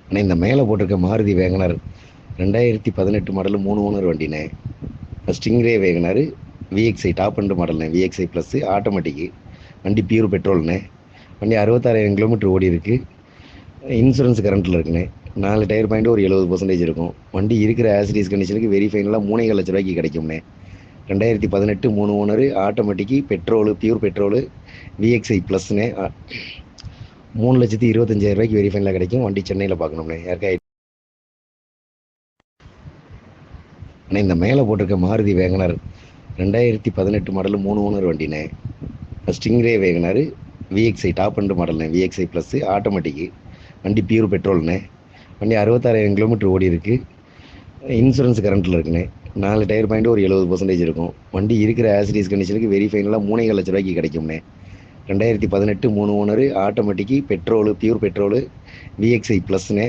அண்ணே இந்த மேலே போட்டிருக்க மாருதி வேகனார் 2018 மாடல் 3 ஓனர் வண்டிண்ணே. Stingray Wagon R VXI top end மாடல்ண்ணே. VXI plus automatic. வண்டி பியூர் பெட்ரோல்ண்ணே. வண்டி 66,000 கிலோமீட்டர் ஓடி இருக்கு. இன்சூரன்ஸ் கரண்ட்டில் இருக்குண்ணே. 4 டயர் பாயிண்ட் ஒரு 70% இருக்கும். வண்டி இருக்கிற ஆசிடிஸ் கண்டிஷனுக்கு வெரி ஃபைனலாக 3,4 லட்ச ரூபாய்க்கு கிடைக்கும்ண்ணே. 2018 3 owner automatic petrol pure petrol VXI ப்ளஸ்ண்ணே. 3,25,000 ரூபாய்க்கு வெரி ஃபைனலாக கிடைக்கும். வண்டி சென்னையில் பார்க்கணும்ண்ணே. யாருக்கா அண்ணே இந்த மேலே போட்டிருக்க மாருதி வேகனார் 2018 மாடல் 3 ஓனர் வண்டிண்ணே. Stingray Wagon R VXI top end மாடல்ண்ணே. VXI plus automatic. வண்டி பியூர் பெட்ரோல்ண்ணே. வண்டி 66,000 கிலோமீட்டர் ஓடி இருக்கு. இன்சூரன்ஸ் கரண்ட்டில் இருக்குண்ணே. 4 டயர் பாயிண்ட் ஒரு 70% இருக்கும். வண்டி இருக்கிற ஆசிடிஸ் கண்டிஷனுக்கு வெரி ஃபைனலாக 3,4 லட்ச ரூபாய்க்கு கிடைக்கும்ண்ணே. 2018 3 owner automatic petrol pure petrol VXI ப்ளஸ்ண்ணே.